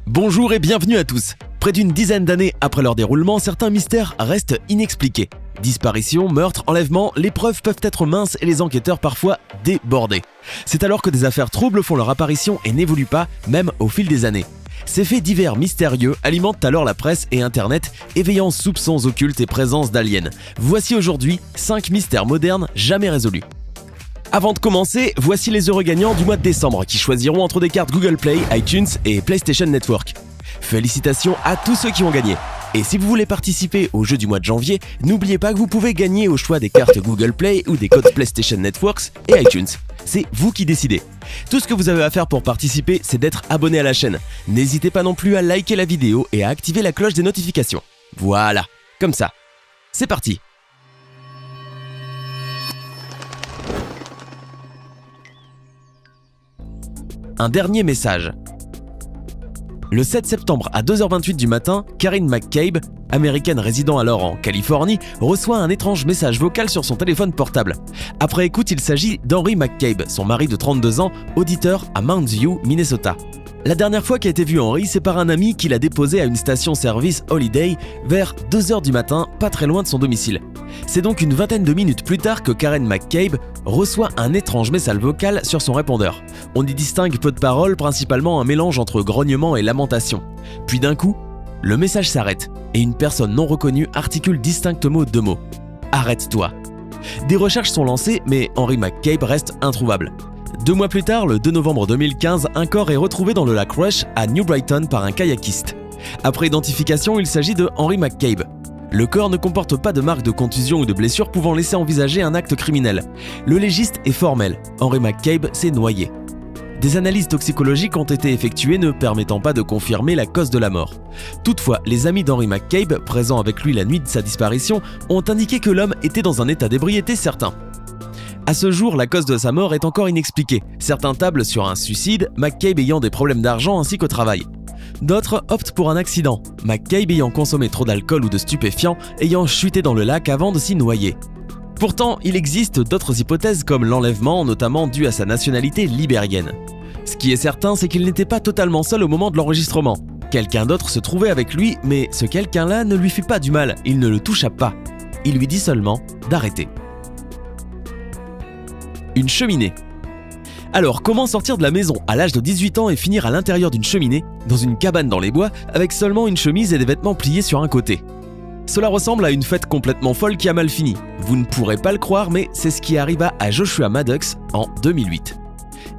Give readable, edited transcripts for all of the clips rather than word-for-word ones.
Bonjour et bienvenue à tous. Près d'une dizaine d'années après leur déroulement, certains mystères restent inexpliqués. Disparitions, meurtres, enlèvements, les preuves peuvent être minces et les enquêteurs parfois débordés. C'est alors que des affaires troubles font leur apparition et n'évoluent pas, même au fil des années. Ces faits divers mystérieux alimentent alors la presse et Internet, éveillant soupçons occultes et présence d'aliens. Voici aujourd'hui 5 mystères modernes jamais résolus. Avant de commencer, voici les heureux gagnants du mois de décembre qui choisiront entre des cartes Google Play, iTunes et PlayStation Network. Félicitations à tous ceux qui ont gagné. Et si vous voulez participer au jeu du mois de janvier, n'oubliez pas que vous pouvez gagner au choix des cartes Google Play ou des codes PlayStation Networks et iTunes. C'est vous qui décidez. Tout ce que vous avez à faire pour participer, c'est d'être abonné à la chaîne. N'hésitez pas non plus à liker la vidéo et à activer la cloche des notifications. Voilà, comme ça. C'est parti. Un dernier message. Le 7 septembre à 2h28 du matin, Karine McCabe, américaine résidant alors en Californie, reçoit un étrange message vocal sur son téléphone portable. Après écoute, il s'agit d'Henry McCabe, son mari de 32 ans, auditeur à Mounds View, Minnesota. La dernière fois qu'a été vu Henry, c'est par un ami qui l'a déposé à une station-service Holiday vers 2h du matin, pas très loin de son domicile. C'est donc une vingtaine de minutes plus tard que Karen McCabe reçoit un étrange message vocal sur son répondeur. On y distingue peu de paroles, principalement un mélange entre grognement et lamentation. Puis d'un coup, le message s'arrête et une personne non reconnue articule distinctement 2 mots. « Arrête-toi ». Des recherches sont lancées, mais Henry McCabe reste introuvable. 2 mois plus tard, le 2 novembre 2015, un corps est retrouvé dans le lac Rush à New Brighton par un kayakiste. Après identification, il s'agit de Henry McCabe. Le corps ne comporte pas de marques de contusion ou de blessures pouvant laisser envisager un acte criminel. Le légiste est formel, Henry McCabe s'est noyé. Des analyses toxicologiques ont été effectuées ne permettant pas de confirmer la cause de la mort. Toutefois, les amis d'Henry McCabe, présents avec lui la nuit de sa disparition, ont indiqué que l'homme était dans un état d'ébriété certain. À ce jour, la cause de sa mort est encore inexpliquée. Certains tablent sur un suicide, McCabe ayant des problèmes d'argent ainsi qu'au travail. D'autres optent pour un accident, McCabe ayant consommé trop d'alcool ou de stupéfiants, ayant chuté dans le lac avant de s'y noyer. Pourtant, il existe d'autres hypothèses comme l'enlèvement, notamment dû à sa nationalité libérienne. Ce qui est certain, c'est qu'il n'était pas totalement seul au moment de l'enregistrement. Quelqu'un d'autre se trouvait avec lui, mais ce quelqu'un-là ne lui fit pas du mal, il ne le toucha pas. Il lui dit seulement d'arrêter. Une cheminée. Alors, comment sortir de la maison à l'âge de 18 ans et finir à l'intérieur d'une cheminée, dans une cabane dans les bois, avec seulement une chemise et des vêtements pliés sur un côté? Cela ressemble à une fête complètement folle qui a mal fini. Vous ne pourrez pas le croire, mais c'est ce qui arriva à Joshua Maddox en 2008.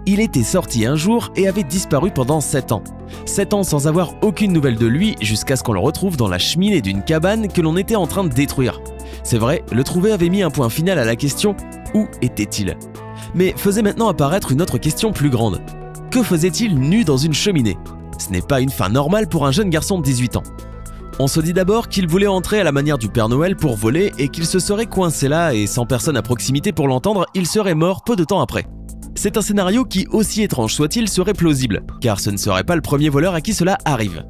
Il était sorti un jour et avait disparu pendant 7 ans. 7 ans sans avoir aucune nouvelle de lui jusqu'à ce qu'on le retrouve dans la cheminée d'une cabane que l'on était en train de détruire. C'est vrai, le trouver avait mis un point final à la question « Où était-il » Mais faisait maintenant apparaître une autre question plus grande. Que faisait-il nu dans une cheminée? Ce n'est pas une fin normale pour un jeune garçon de 18 ans. On se dit d'abord qu'il voulait entrer à la manière du Père Noël pour voler et qu'il se serait coincé là et sans personne à proximité pour l'entendre, il serait mort peu de temps après. C'est un scénario qui, aussi étrange soit-il, serait plausible, car ce ne serait pas le premier voleur à qui cela arrive.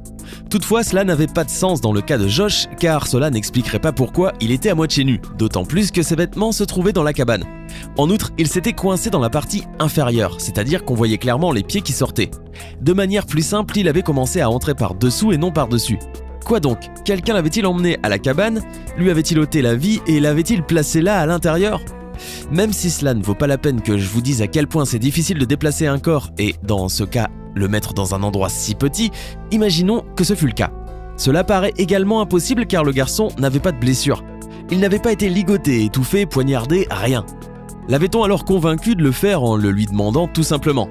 Toutefois, cela n'avait pas de sens dans le cas de Josh, car cela n'expliquerait pas pourquoi il était à moitié nu, d'autant plus que ses vêtements se trouvaient dans la cabane. En outre, il s'était coincé dans la partie inférieure, c'est-à-dire qu'on voyait clairement les pieds qui sortaient. De manière plus simple, il avait commencé à entrer par dessous et non par dessus. Quoi donc? Quelqu'un l'avait-il emmené à la cabane? Lui avait-il ôté la vie et l'avait-il placé là à l'intérieur? Même si cela ne vaut pas la peine que je vous dise à quel point c'est difficile de déplacer un corps et, dans ce cas, le mettre dans un endroit si petit, imaginons que ce fut le cas. Cela paraît également impossible car le garçon n'avait pas de blessure. Il n'avait pas été ligoté, étouffé, poignardé, rien. L'avait-on alors convaincu de le faire en le lui demandant tout simplement?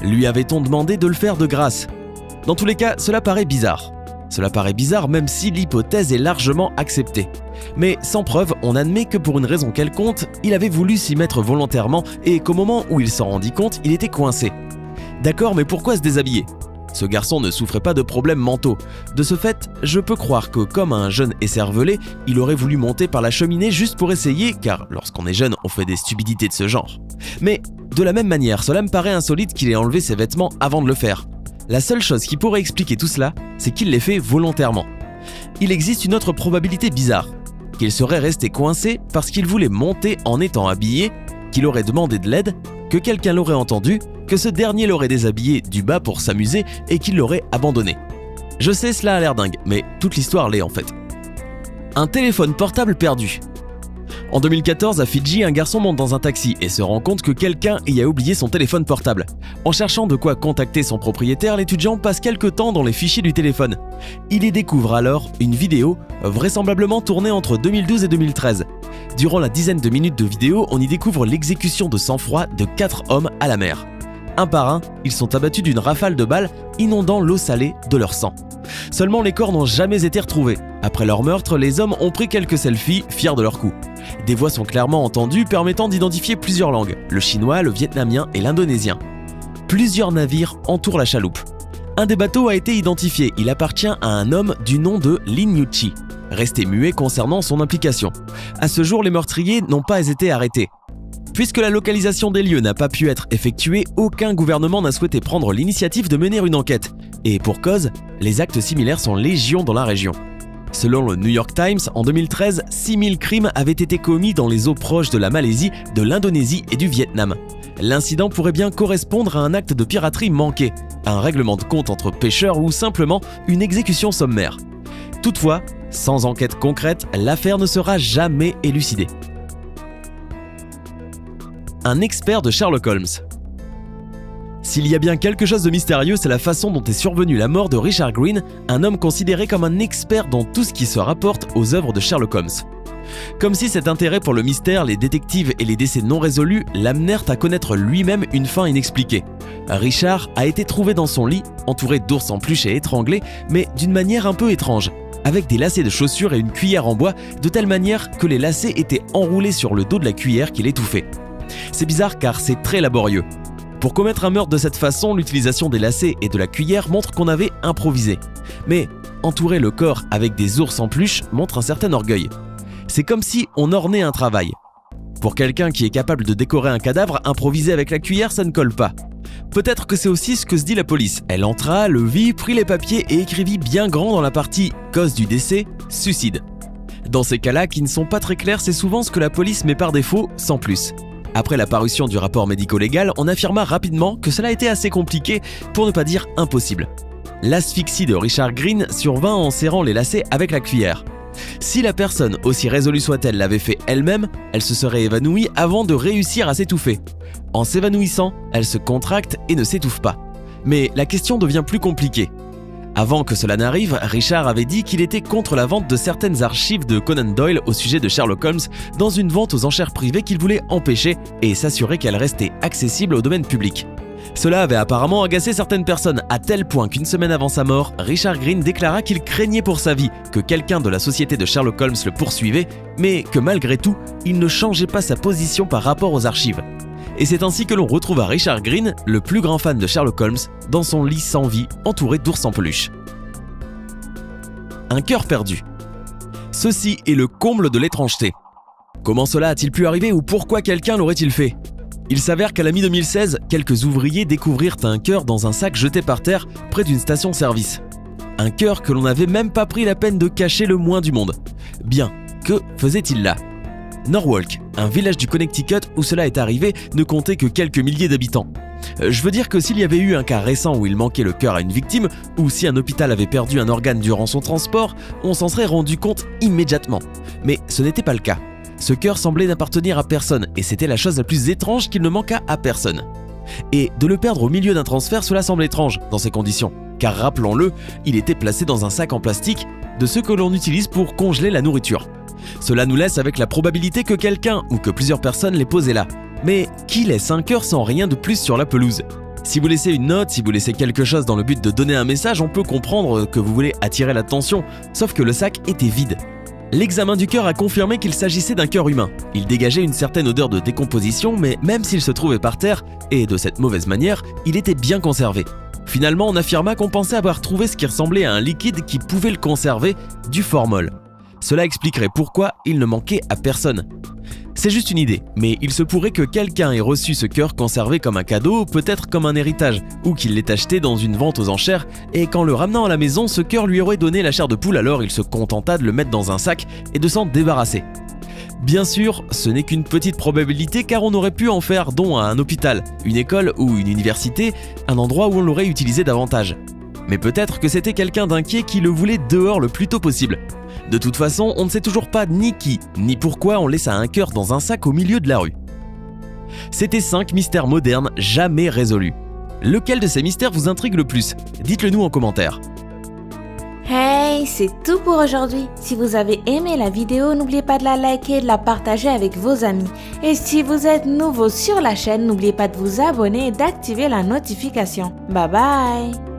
Lui avait-on demandé de le faire de grâce? Dans tous les cas, cela paraît bizarre. Cela paraît bizarre même si l'hypothèse est largement acceptée. Mais sans preuve, on admet que pour une raison quelconque, il avait voulu s'y mettre volontairement et qu'au moment où il s'en rendit compte, il était coincé. D'accord, mais pourquoi se déshabiller? Ce garçon ne souffrait pas de problèmes mentaux. De ce fait, je peux croire que comme un jeune écervelé, il aurait voulu monter par la cheminée juste pour essayer, car lorsqu'on est jeune, on fait des stupidités de ce genre. Mais de la même manière, cela me paraît insolite qu'il ait enlevé ses vêtements avant de le faire. La seule chose qui pourrait expliquer tout cela, c'est qu'il l'ait fait volontairement. Il existe une autre probabilité bizarre, qu'il serait resté coincé parce qu'il voulait monter en étant habillé, qu'il aurait demandé de l'aide, que quelqu'un l'aurait entendu, que ce dernier l'aurait déshabillé du bas pour s'amuser et qu'il l'aurait abandonné. Je sais, cela a l'air dingue, mais toute l'histoire l'est en fait. Un téléphone portable perdu. En 2014, à Fidji, un garçon monte dans un taxi et se rend compte que quelqu'un y a oublié son téléphone portable. En cherchant de quoi contacter son propriétaire, l'étudiant passe quelques temps dans les fichiers du téléphone. Il y découvre alors une vidéo, vraisemblablement tournée entre 2012 et 2013. Durant la dizaine de minutes de vidéo, on y découvre l'exécution de sang-froid de 4 hommes à la mer. Un par un, ils sont abattus d'une rafale de balles, inondant l'eau salée de leur sang. Seulement, les corps n'ont jamais été retrouvés. Après leur meurtre, les hommes ont pris quelques selfies, fiers de leur coup. Des voix sont clairement entendues, permettant d'identifier plusieurs langues, le chinois, le vietnamien et l'indonésien. Plusieurs navires entourent la chaloupe. Un des bateaux a été identifié, il appartient à un homme du nom de Lin Yuchi, resté muet concernant son implication. À ce jour, les meurtriers n'ont pas été arrêtés. Puisque la localisation des lieux n'a pas pu être effectuée, aucun gouvernement n'a souhaité prendre l'initiative de mener une enquête. Et pour cause, les actes similaires sont légion dans la région. Selon le New York Times, en 2013, 6000 crimes avaient été commis dans les eaux proches de la Malaisie, de l'Indonésie et du Vietnam. L'incident pourrait bien correspondre à un acte de piraterie manqué, à un règlement de compte entre pêcheurs ou simplement une exécution sommaire. Toutefois, sans enquête concrète, l'affaire ne sera jamais élucidée. Un expert de Sherlock Holmes. S'il y a bien quelque chose de mystérieux, c'est la façon dont est survenue la mort de Richard Green, un homme considéré comme un expert dans tout ce qui se rapporte aux œuvres de Sherlock Holmes. Comme si cet intérêt pour le mystère, les détectives et les décès non résolus l'amenèrent à connaître lui-même une fin inexpliquée. Richard a été trouvé dans son lit, entouré d'ours en peluche et étranglé, mais d'une manière un peu étrange, avec des lacets de chaussures et une cuillère en bois, de telle manière que les lacets étaient enroulés sur le dos de la cuillère qui l'étouffait. C'est bizarre car c'est très laborieux. Pour commettre un meurtre de cette façon, l'utilisation des lacets et de la cuillère montre qu'on avait improvisé. Mais entourer le corps avec des ours en peluche montre un certain orgueil. C'est comme si on ornait un travail. Pour quelqu'un qui est capable de décorer un cadavre, improviser avec la cuillère, ça ne colle pas. Peut-être que c'est aussi ce que se dit la police. Elle entra, le vit, prit les papiers et écrivit bien grand dans la partie « cause du décès, suicide ». Dans ces cas-là, qui ne sont pas très clairs, c'est souvent ce que la police met par défaut, sans plus. Après la parution du rapport médico-légal, on affirma rapidement que cela était assez compliqué, pour ne pas dire impossible. L'asphyxie de Richard Green survint en serrant les lacets avec la cuillère. Si la personne, aussi résolue soit-elle, l'avait fait elle-même, elle se serait évanouie avant de réussir à s'étouffer. En s'évanouissant, elle se contracte et ne s'étouffe pas. Mais la question devient plus compliquée. Avant que cela n'arrive, Richard avait dit qu'il était contre la vente de certaines archives de Conan Doyle au sujet de Sherlock Holmes dans une vente aux enchères privées qu'il voulait empêcher et s'assurer qu'elles restaient accessibles au domaine public. Cela avait apparemment agacé certaines personnes à tel point qu'une semaine avant sa mort, Richard Green déclara qu'il craignait pour sa vie, que quelqu'un de la société de Sherlock Holmes le poursuivait, mais que malgré tout, il ne changeait pas sa position par rapport aux archives. Et c'est ainsi que l'on retrouva Richard Green, le plus grand fan de Sherlock Holmes, dans son lit sans vie, entouré d'ours en peluche. Un cœur perdu. Ceci est le comble de l'étrangeté. Comment cela a-t-il pu arriver ou pourquoi quelqu'un l'aurait-il fait ? Il s'avère qu'à la mi-2016, quelques ouvriers découvrirent un cœur dans un sac jeté par terre près d'une station-service. Un cœur que l'on n'avait même pas pris la peine de cacher le moins du monde. Bien, que faisait-il là ? Norwalk, un village du Connecticut où cela est arrivé, ne comptait que quelques milliers d'habitants. Je veux dire que s'il y avait eu un cas récent où il manquait le cœur à une victime, ou si un hôpital avait perdu un organe durant son transport, on s'en serait rendu compte immédiatement. Mais ce n'était pas le cas. Ce cœur semblait n'appartenir à personne, et c'était la chose la plus étrange qu'il ne manqua à personne. Et de le perdre au milieu d'un transfert, cela semble étrange dans ces conditions, car rappelons-le, il était placé dans un sac en plastique, de ceux que l'on utilise pour congeler la nourriture. Cela nous laisse avec la probabilité que quelqu'un ou que plusieurs personnes l'aient posé là. Mais qui laisse un cœur sans rien de plus sur la pelouse ? Si vous laissez une note, si vous laissez quelque chose dans le but de donner un message, on peut comprendre que vous voulez attirer l'attention, sauf que le sac était vide. L'examen du cœur a confirmé qu'il s'agissait d'un cœur humain. Il dégageait une certaine odeur de décomposition, mais même s'il se trouvait par terre, et de cette mauvaise manière, il était bien conservé. Finalement, on affirma qu'on pensait avoir trouvé ce qui ressemblait à un liquide qui pouvait le conserver, du formol. Cela expliquerait pourquoi il ne manquait à personne. C'est juste une idée, mais il se pourrait que quelqu'un ait reçu ce cœur conservé comme un cadeau, peut-être comme un héritage, ou qu'il l'ait acheté dans une vente aux enchères, et qu'en le ramenant à la maison, ce cœur lui aurait donné la chair de poule, alors il se contenta de le mettre dans un sac et de s'en débarrasser. Bien sûr, ce n'est qu'une petite probabilité car on aurait pu en faire don à un hôpital, une école ou une université, un endroit où on l'aurait utilisé davantage. Mais peut-être que c'était quelqu'un d'inquiet qui le voulait dehors le plus tôt possible. De toute façon, on ne sait toujours pas ni qui, ni pourquoi on laisse un hacker dans un sac au milieu de la rue. C'était 5 mystères modernes jamais résolus. Lequel de ces mystères vous intrigue le plus? Dites-le nous en commentaire. Hey, c'est tout pour aujourd'hui. Si vous avez aimé la vidéo, n'oubliez pas de la liker et de la partager avec vos amis. Et si vous êtes nouveau sur la chaîne, n'oubliez pas de vous abonner et d'activer la notification. Bye bye!